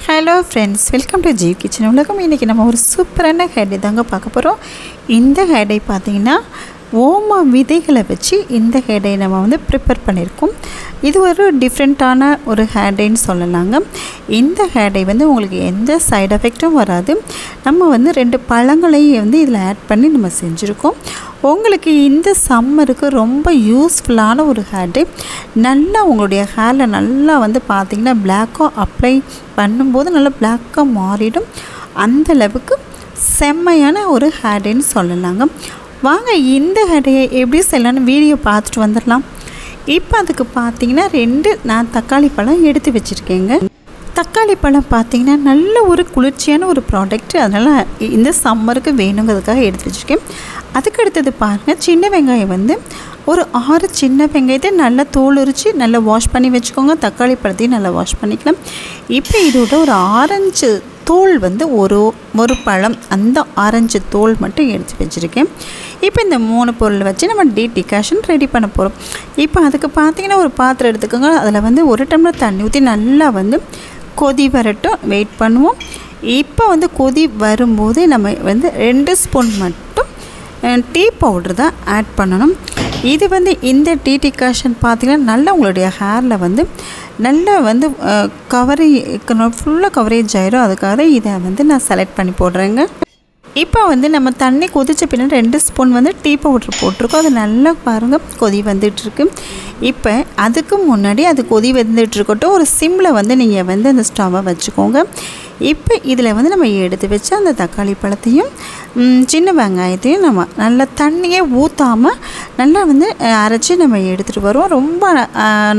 Hello friends, welcome to Jeev kitchen உலகம். இன்றைக்கி நம்ம ஒரு சூப்பரான ஹேர் டை தாங்க பார்க்க போகிறோம். இந்த ஹேர் டை பார்த்திங்கன்னா ஓம விதைகளை வச்சு இந்த ஹேர் டை நம்ம ப்ரிப்பேர் பண்ணியிருக்கோம். இது ஒரு டிஃப்ரெண்ட்டான ஒரு ஹேர் டைன்னு சொல்லலாங்க. இந்த ஹேர் டை உங்களுக்கு எந்த சைடு எஃபெக்ட்டும் வராது. நம்ம 2 பழங்களையும் இதில் ஆட் பண்ணி நம்ம செஞ்சுருக்கோம். உங்களுக்கு இந்த சம்மருக்கு ரொம்ப யூஸ்ஃபுல்லான ஒரு ஹேர் டை. நல்லா உங்களுடைய ஹேரில் நல்லா பார்த்திங்கன்னா பிளாக்காக அப்ளை பண்ணும்போது நல்லா பிளாக்காக மாறிடும். அந்தளவுக்கு செம்மையான ஒரு ஹேர் டைன்னு சொல்லலாங்க. வாங்க இந்த ஹேர் டையை எப்படி செய்யலான்னு வீடியோ பார்த்துட்டு வந்துடலாம். இப்போ அதுக்கு பார்த்திங்கன்னா 2 நான் தக்காளி பழம் எடுத்து வச்சுருக்கேங்க. தக்காளி பழம் பார்த்திங்கன்னா நல்ல ஒரு குளிர்ச்சியான ஒரு ப்ராடக்ட். அதனால் இந்த சம்மருக்கு வேணுங்கிறதுக்காக எடுத்து வச்சுருக்கேன். அதுக்கு அடுத்தது பாருங்கள், சின்ன வெங்காயம் ஒரு 6 சின்ன வெங்காயத்தை நல்லா தோல் உரித்து நல்லா வாஷ் பண்ணி வச்சுக்கோங்க. தக்காளி பழத்தையும் நல்லா வாஷ் பண்ணிக்கலாம். இப்போ இதோட ஒரு ஆரஞ்சு தோல் ஒரு பழம், அந்த ஆரஞ்சு தோல் மட்டும் எடுத்து வச்சுருக்கேன். இப்போ இந்த 3 பொருள் வச்சு நம்ம டிகாஷன் ரெடி பண்ண போகிறோம். இப்போ அதுக்கு பார்த்திங்கன்னா ஒரு பாத்திரம் எடுத்துக்கோங்க. அதில் 1 டம்ளர் தண்ணி ஊற்றி நல்லா கொதி வரட்டும், வெயிட் பண்ணுவோம். இப்போ கொதி வரும்போது நம்ம 2 ஸ்பூன் மட்டும் டீ பவுடர் தான் ஆட் பண்ணணும். இது இந்த டீ டிகாஷன் பார்த்திங்கன்னா நல்லா உங்களுடைய ஹேரில் நல்லா ஃபுல்லாக கவரேஜ் ஆயிரும். அதுக்காக இதை நான் செலக்ட் பண்ணி போடுறேங்க. இப்போ நம்ம தண்ணி கொதித்த பின்னாடி 2 ஸ்பூன் டீ பவுடர் போட்டிருக்கோம். அது நல்லா பாருங்கள் கொதி வந்துட்டுருக்கு. இப்போ அதுக்கு முன்னாடி அது கொதி வந்துட்டுருக்கட்டும். ஒரு சிம்மில் நீங்கள் அந்த ஸ்டவ்வை வச்சுக்கோங்க. இப்போ இதில் நம்ம எடுத்து வச்சு அந்த தக்காளி பழத்தையும் சின்ன வெங்காயத்தையும் நம்ம நல்லா தண்ணியே ஊற்றாமல் நல்லா அரைச்சி நம்ம எடுத்துகிட்டு வருவோம். ரொம்ப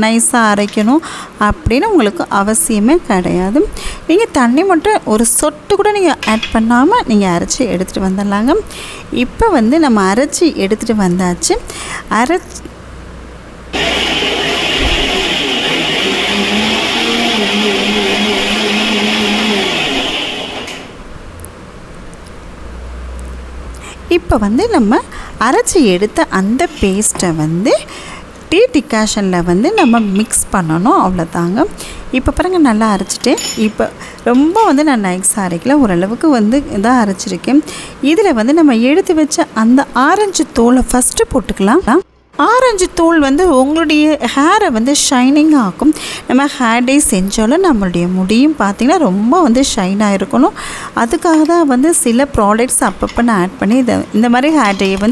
நைஸாக அரைக்கணும் அப்படின்னு உங்களுக்கு அவசியமே கிடையாது. நீங்கள் தண்ணி மட்டும் ஒரு சொட்டு கூட நீங்கள் ஆட் பண்ணாமல் நீங்கள் அரைச்சி எடுத்துகிட்டு வந்துடலாங்க. இப்போ நம்ம அரைச்சி எடுத்துகிட்டு வந்தாச்சு. இப்போ நம்ம அரைச்சி எடுத்த அந்த பேஸ்ட்டை டீ டிகாஷனில் நம்ம மிக்ஸ் பண்ணணும். அவ்வளோதாங்க. இப்போ பாருங்கள் நல்லா அரைச்சிட்டேன். இப்போ ரொம்ப நான் நைஸாக அரைக்கல, ஓரளவுக்கு இதாக அரைச்சிருக்கேன். இதில் நம்ம எடுத்து வச்ச அந்த ஆரஞ்சு தோலை ஃபஸ்ட்டு போட்டுக்கலாம். ஆரஞ்சு தோல் உங்களுடைய ஹேரை ஷைனிங் ஆக்கும். நம்ம ஹேர் டை செஞ்சாலும் நம்மளுடைய முடியும் பார்த்திங்கன்னா ரொம்ப ஷைனாக இருக்கணும். அதுக்காக தான் சில ப்ராடக்ட்ஸ் அப்பப்போ நான் ஆட் பண்ணி இந்த மாதிரி ஹேர் டையை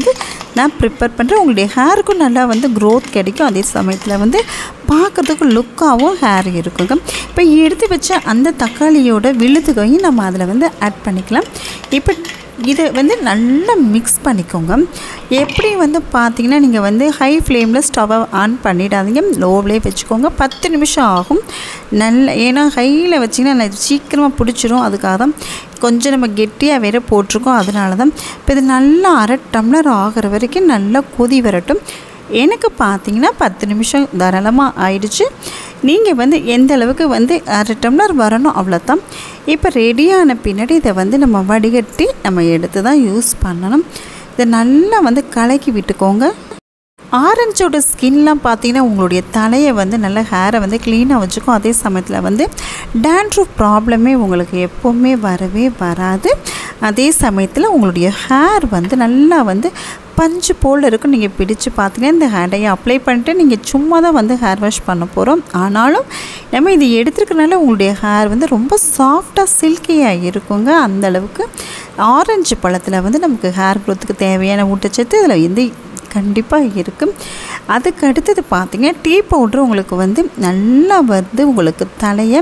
நான் ப்ரிப்பேர் பண்ணுறேன். உங்களுடைய ஹேருக்கும் நல்லா க்ரோத் கிடைக்கும். அதே சமயத்தில் பார்க்குறதுக்கு லுக்காகவும் ஹேர் இருக்குங்க. இப்போ எடுத்து வச்ச அந்த தக்காளியோட விழுதுகையும் நம்ம அதில் ஆட் பண்ணிக்கலாம். இப்போ இதை நல்லா மிக்ஸ் பண்ணிக்கோங்க. எப்படி பார்த்திங்கன்னா நீங்கள் ஹை ஃப்ளேமில் ஸ்டவ்வை ஆன் பண்ணிடாதீங்க, லோவிலே வச்சுக்கோங்க. 10 நிமிஷம் ஆகும். ஏன்னா ஹையில் வச்சிங்கன்னா சீக்கிரமாக பிடிச்சிரும். அதுக்காக தான் கொஞ்சம் நம்ம கெட்டியாக வேறு போட்டிருக்கோம். அதனால தான் இப்போ இது நல்லா 1/2 டம்ளர் ஆகிற வரைக்கும் நல்லா கொதி வரட்டும். எனக்கு பார்த்திங்கன்னா 10 நிமிஷம் தாராளமாக ஆயிடுச்சு. நீங்கள் எந்த அளவுக்கு 1/2 டம்ளர் வரணும், அவ்வளோதான். இப்போ ரெடியான பின்னாடி இதை நம்ம வடிகட்டி நம்ம எடுத்து தான் யூஸ் பண்ணணும். இதை நல்லா கலக்கி விட்டுக்கோங்க. ஆரஞ்சோட ஸ்கின்லாம் பார்த்திங்கன்னா உங்களுடைய தலையை நல்லா ஹேரை க்ளீனாக வச்சுக்கும். அதே சமயத்தில் டேண்ட்ரஃப் ப்ராப்ளமே உங்களுக்கு எப்போவுமே வரவே வராது. அதே சமயத்தில் உங்களுடைய ஹேர் நல்லா பஞ்சு போல் இருக்கும். நீங்கள் பிடிச்சு பார்த்தீங்கன்னா இந்த ஹேர் டையை அப்ளை பண்ணிட்டு நீங்கள் சும்மா தான் ஹேர் வாஷ் பண்ண போகிறோம். ஆனாலும் நம்ம இது எடுத்துருக்கனால உங்களுடைய ஹேர் ரொம்ப சாஃப்டாக சில்கியாக இருக்குங்க. அந்தளவுக்கு ஆரஞ்சு பழத்தில் நமக்கு ஹேர் க்ரோத்துக்கு தேவையான ஊட்டச்சத்து இதில் கண்டிப்பாக இருக்குது. அதுக்கு அடுத்தது பார்த்திங்க டீ பவுட்ரு உங்களுக்கு நல்லா உங்களுக்கு தலையை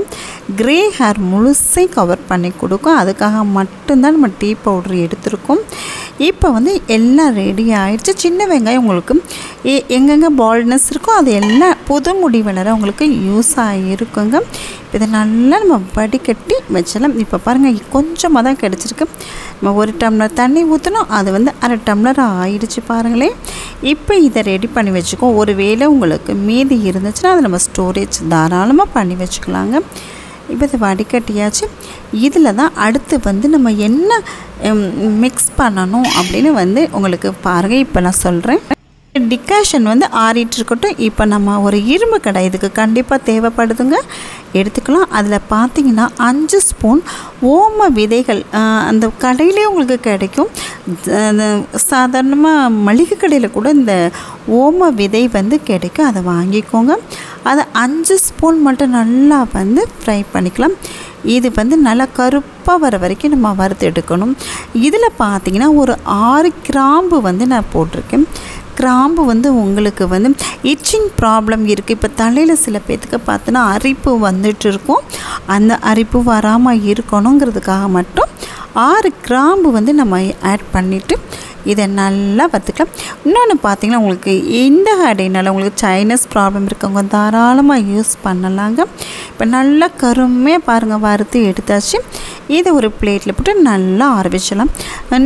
க்ரே ஹேர் முழுசையும் கவர் பண்ணி கொடுக்கும். அதுக்காக மட்டும்தான் நம்ம டீ பவுட்ரு எடுத்துருக்கோம். இப்போ எல்லாம் ரெடி ஆகிடுச்சு. சின்ன வெங்காயம் உங்களுக்கு எங்கெங்கே பால்ட்னஸ் இருக்கோ அது எல்லாம் புது முடி வளர உங்களுக்கு யூஸ் ஆகிருக்குங்க. இதை நல்லா நம்ம வடிகட்டி வச்சலாம். இப்போ பாருங்கள் கொஞ்சமாக தான் கிடச்சிருக்கு. நம்ம 1 டம்ளர் தண்ணி ஊற்றணும், அது 1/2 டம்ளர் ஆயிடுச்சு பாருங்களேன். இப்போ இதை ரெடி பண்ணி வச்சுக்கோ. ஒரு வேளை உங்களுக்கு மீதி இருந்துச்சுன்னா அதை நம்ம ஸ்டோரேஜ் தாராளமாக பண்ணி வச்சுக்கலாங்க. இப்போ இதை வடிகட்டியாச்சு. இதில் தான் அடுத்து நம்ம என்ன மிக்ஸ் பண்ணணும் அப்படின்னு உங்களுக்கு பாருங்கள். இப்போ நான் சொல்கிறேன். டிகாஷன் வந்து ஆறிட்டு இருக்கட்டும். இப்போ நம்ம ஒரு இரும்பு கடை இதுக்கு கண்டிப்பாக தேவைப்படுதுங்க, எடுத்துக்கலாம். அதில் பார்த்தீங்கன்னா 5 ஸ்பூன் ஓம விதைகள் அந்த கடையிலே உங்களுக்கு கிடைக்கும். சாதாரணமாக மளிகை கடையில் கூட இந்த ஓம விதை வந்து கிடைக்கும், அதை வாங்கிக்கோங்க. அதை 5 ஸ்பூன் மட்டும் நல்லா வந்து ஃப்ரை பண்ணிக்கலாம். இது வந்து நல்லா கருப்பாக வர வரைக்கும் நம்ம வறுத்து எடுக்கணும். இதில் பார்த்திங்கன்னா ஒரு 6 கிராம்பு வந்து நான் போட்டிருக்கேன். கிராம்பு வந்து உங்களுக்கு வந்து இச்சிங் ப்ராப்ளம் இருக்குது. இப்போ தலையில் சில பேர்த்துக்கு பார்த்தோன்னா அரிப்பு வந்துட்டு இருக்கும். அந்த அரிப்பு வராமல் இருக்கணுங்கிறதுக்காக மட்டும் 6 கிராம்பு வந்து நம்ம ஆட் பண்ணிவிட்டு இதை நல்லா வறுத்துக்கலாம். இன்னொன்று பார்த்திங்கன்னா உங்களுக்கு இந்த ஹேர்டைனால் உங்களுக்கு சைனஸ் ப்ராப்ளம் இருக்கவங்க தாராளமாக யூஸ் பண்ணலாங்க. இப்போ நல்லா கருமையாக பாருங்கள் வறுத்து எடுத்தாச்சு. இதை ஒரு பிளேட்டில் போட்டு நல்லா ஆற வச்சலாம்.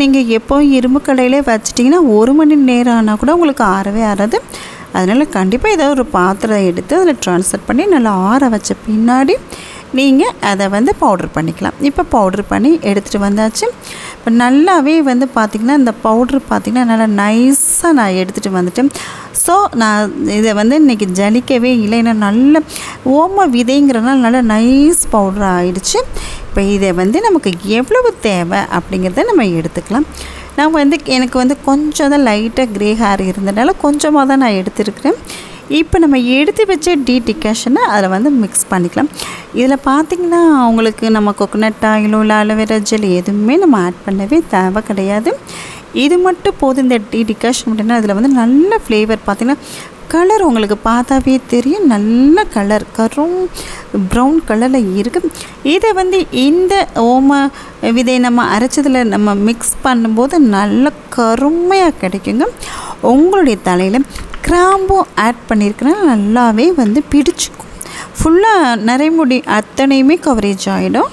நீங்கள் எப்போ இரும்பு கடையிலே வச்சிட்டிங்கன்னா 1 மணி நேரம் ஆனால் கூட உங்களுக்கு ஆறவே ஆறாது. அதனால் கண்டிப்பாக ஏதாவது ஒரு பாத்திரம் எடுத்து அதில் ட்ரான்ஸ்ஃபர் பண்ணி நல்லா ஆற வச்ச பின்னாடி நீங்கள் அதை வந்து பவுட்ரு பண்ணிக்கலாம். இப்போ பவுட்ரு பண்ணி எடுத்துகிட்டு வந்தாச்சு. இப்போ நல்லாவே வந்து பார்த்திங்கன்னா இந்த பவுட்ரு பார்த்திங்கன்னா நல்லா நைஸாக நான் எடுத்துகிட்டு வந்துட்டேன். ஸோ நான் இதை வந்து இன்றைக்கி ஜலிக்கவே இல்லை, ஏன்னா நல்ல ஓம விதைங்கிறதுனால நல்லா நைஸ் பவுட்ரு ஆகிடுச்சு. இப்போ இதை வந்து நமக்கு எவ்வளவு தேவை அப்படிங்கிறத நம்ம எடுத்துக்கலாம். நான் வந்து எனக்கு வந்து கொஞ்சம் தான் லைட்டாக க்ரே ஹேர் இருந்ததுனால கொஞ்சமாக தான் நான் எடுத்துருக்கிறேன். இப்போ நம்ம எடுத்து வச்ச டிகாஷனை அதில் வந்து மிக்ஸ் பண்ணிக்கலாம். இதில் பார்த்திங்கன்னா உங்களுக்கு நம்ம கொக்கனட் ஆயிலோ இல்லை அலோவேரா ஜெல் எதுவுமே நம்ம ஆட் பண்ணவே தேவை கிடையாது. இது மட்டும் போதும். இந்த டிகாஷன் அப்படின்னா அதில் வந்து நல்ல ஃப்ளேவர் பார்த்திங்கன்னா கலர் உங்களுக்கு பார்த்தாவே தெரியும், நல்ல கலர் ப்ரௌன் கலரில் இருக்குது. இதை வந்து இந்த ஓம விதை நம்ம அரைச்சதில் நம்ம மிக்ஸ் பண்ணும்போது நல்ல கருமையாக கிடைக்குங்க. உங்களுடைய தலையில் கிராம்பும் ஆட் பண்ணியிருக்கிறேன், நல்லாவே வந்து பிடிச்சிக்கும். ஃபுல்லாக நரைமுடி அத்தனையுமே கவரேஜ் ஆகிடும்.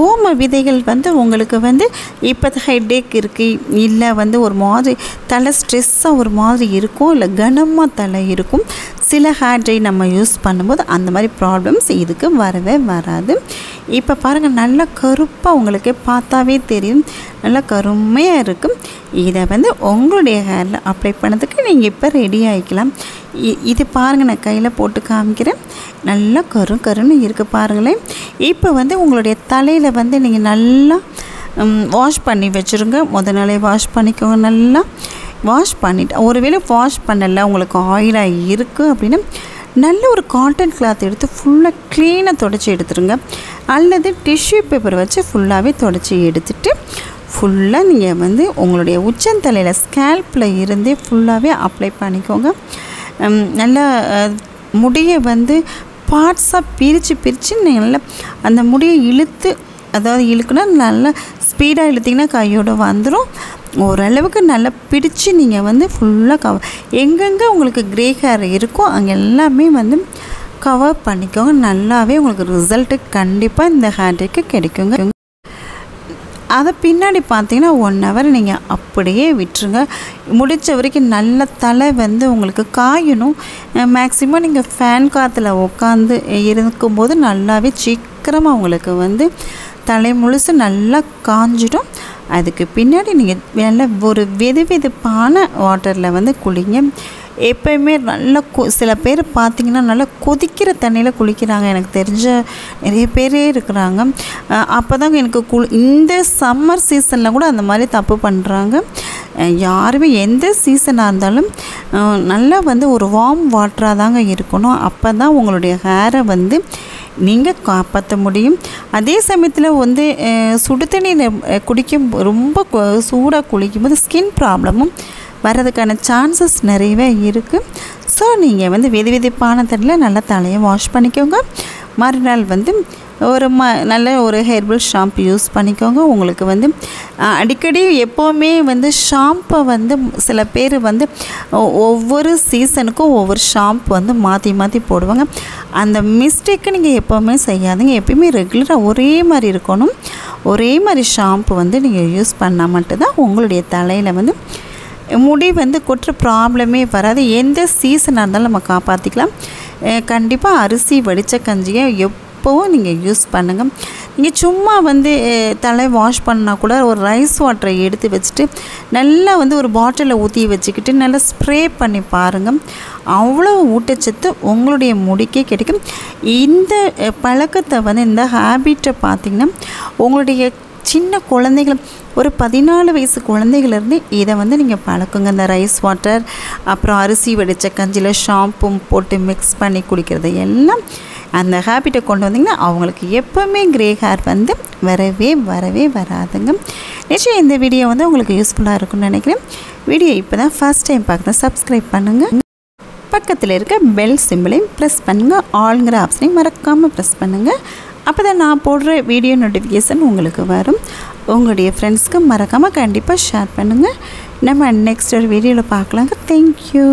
ஓம விதைகள் வந்து உங்களுக்கு வந்து இப்போ ஹெட்டேக் இருக்குது, இல்லை வந்து ஒரு மாதிரி தலை ஸ்ட்ரெஸ்ஸாக ஒரு மாதிரி இருக்கும், இல்லை கனமாக தலை இருக்கும். சில ஹேர் ட்ரை நம்ம யூஸ் பண்ணும்போது அந்த மாதிரி ப்ராப்ளம்ஸ் இதுக்கு வரவே வராது. இப்போ பாருங்கள் நல்லா கருப்பாக உங்களுக்கு பார்த்தாவே தெரியும், நல்லா கருமையாக இருக்கும். இதை வந்து உங்களுடைய ஹேரில் அப்ளை பண்ணதுக்கு நீங்கள் இப்போ ரெடி ஆகிக்கலாம். இது பாருங்கள் நான் கையில் போட்டு காமிக்கிறேன், நல்லா கருன்னு இருக்குது பாருங்களேன். இப்போ வந்து உங்களுடைய தலையில் வந்து நீங்கள் நல்லா வாஷ் பண்ணி வச்சுருங்க. முதல் நாளே வாஷ் பண்ணிக்கோங்க. நல்லா வாஷ் பண்ணிவிட்டு, ஒருவேளை வாஷ் பண்ணலை உங்களுக்கு ஆயிலாக இருக்குது அப்படின்னா நல்ல ஒரு காட்டன் கிளாத் எடுத்து ஃபுல்லாக க்ளீனாக துடைச்சி எடுத்துருங்க. அல்லது டிஷ்யூ பேப்பர் வச்சு ஃபுல்லாகவே துடைச்சி எடுத்துட்டு ஃபுல்லாக நீங்கள் வந்து உங்களுடைய உச்சந்தலையில் ஸ்கேல்பில் இருந்தே ஃபுல்லாகவே அப்ளை பண்ணிக்கோங்க. நல்லா முடியை வந்து பார்ட்ஸாக பிரித்து நீங்கள் நல்லா அந்த முடியை இழுத்து, அதாவது இழுக்குன்னா நல்லா ஸ்பீடாக இழுத்திங்கன்னா கையோடு வந்துடும். ஓரளவுக்கு நல்லா பிடிச்சி நீங்கள் வந்து ஃபுல்லாக எங்கெங்கே உங்களுக்கு க்ரே ஹேர் இருக்கோ அங்கே எல்லாமே வந்து கவர் பண்ணிக்கோங்க. நல்லாவே உங்களுக்கு ரிசல்ட்டு கண்டிப்பாக இந்த ஹேர் டேக்கு கிடைக்குங்க. அதை பின்னாடி பார்த்தீங்கன்னா 1 ஹவர் நீங்கள் அப்படியே விட்டுருங்க. முடித்த வரைக்கும் நல்ல தலை வந்து உங்களுக்கு காயணும். மேக்ஸிமம் நீங்கள் ஃபேன் காற்றுல உட்காந்து இருக்கும்போது நல்லாவே சீக்கிரமாக உங்களுக்கு வந்து தலை முழுசு நல்லா காஞ்சிடும். அதுக்கு பின்னாடி நீங்கள் நல்ல ஒரு வெதுவெதுப்பான வாட்டரில் வந்து குளிங்க. எப்போயுமே நல்லா சில பேர் பார்த்திங்கன்னா நல்லா கொதிக்கிற தண்ணியில் குளிக்கிறாங்க, எனக்கு தெரிஞ்ச நிறைய பேரே இருக்கிறாங்க. அப்போ தாங்க எனக்கு இந்த சம்மர் சீசனில் கூட அந்த மாதிரி தப்பு பண்ணுறாங்க. யாருமே எந்த சீசனாக இருந்தாலும் நல்லா வந்து ஒரு வார்ம் வாட்டராக தாங்க இருக்கணும். அப்போ தான் உங்களுடைய ஹேரை வந்து நீங்கள் காப்பாற்ற முடியும். அதே சமயத்தில் வந்து சுடு தண்ணியில் குடிக்கும் ரொம்ப சூடாக குளிக்கும்போது ஸ்கின் ப்ராப்ளமும் வர்றதுக்கான சான்சஸ் நிறையவே இருக்குது. ஸோ நீங்கள் வந்து வெதுவெதுப்பான தண்ணியில் நல்லா தலையை வாஷ் பண்ணிக்கோங்க. மறுநாள் வந்து ஒரு நல்ல ஒரு ஹெர்பல் ஷாம்பு யூஸ் பண்ணிக்கோங்க. உங்களுக்கு வந்து அடிக்கடி எப்போவுமே வந்து ஷாம்பை வந்து சில பேர் வந்து ஒவ்வொரு சீசனுக்கும் ஒவ்வொரு ஷாம்பு வந்து மாற்றி போடுவாங்க. அந்த மிஸ்டேக்கு நீங்கள் எப்போவுமே செய்யாதீங்க. எப்போயுமே ரெகுலராக ஒரே மாதிரி இருக்கணும். ஒரே மாதிரி ஷாம்பு வந்து நீங்கள் யூஸ் பண்ணால் மட்டும்தான் உங்களுடைய தலையில் வந்து முடி வந்து கொட்டுற ப்ராப்ளமே வராது. எந்த சீசனாக இருந்தாலும் நம்ம காப்பாற்றிக்கலாம். கண்டிப்பாக அரிசி வடித்த கஞ்சியை எப்போவும் நீங்கள் யூஸ் பண்ணுங்கள். நீங்கள் சும்மா வந்து தலை வாஷ் பண்ணால் கூட ஒரு ரைஸ் வாட்டரை எடுத்து வச்சுட்டு நல்லா வந்து ஒரு பாட்டிலில் ஊற்றி வச்சுக்கிட்டு நல்லா ஸ்ப்ரே பண்ணி பாருங்கள். அவ்வளோ ஊட்டச்சத்து உங்களுடைய முடிக்கே கிடைக்கும். இந்த பழக்கத்தை வந்து இந்த ஹேபிட்டை பார்த்திங்கன்னா உங்களுடைய சின்ன குழந்தைகள் ஒரு 14 வயசு குழந்தைகளிருந்து இதை வந்து நீங்கள் பழக்குங்க. இந்த ரைஸ் வாட்டர் அப்புறம் அரிசி வடித்த கஞ்சியில் ஷாம்பும் போட்டு மிக்ஸ் பண்ணி குடிக்கிறது எல்லாம் அந்த ஹேபிட்டை கொண்டு வந்திங்கன்னா அவங்களுக்கு எப்போவுமே க்ரே ஹேர் வந்து வரவே வராதுங்க. நிச்சயம் இந்த வீடியோ வந்து உங்களுக்கு யூஸ்ஃபுல்லாக இருக்கும்னு நினைக்கிறேன். வீடியோ இப்போ தான் ஃபஸ்ட் டைம் பார்க்குறேன், சப்ஸ்கிரைப் பண்ணுங்கள். பக்கத்தில் இருக்க பெல் சிம்பிளையும் ப்ரெஸ் பண்ணுங்கள். ஆல்ங்கிற ஆப்ஷனையும் மறக்காமல் ப்ரெஸ் பண்ணுங்கள். அப்போ தான் நான் போடுற வீடியோ நோட்டிஃபிகேஷன் உங்களுக்கு வரும். உங்களுடைய ஃப்ரெண்ட்ஸ்க்கு மறக்காமல் கண்டிப்பாக ஷேர் பண்ணுங்கள். நம்ம நெக்ஸ்ட் ஒரு வீடியோவில் பார்க்கலாங்க. தேங்க்யூ.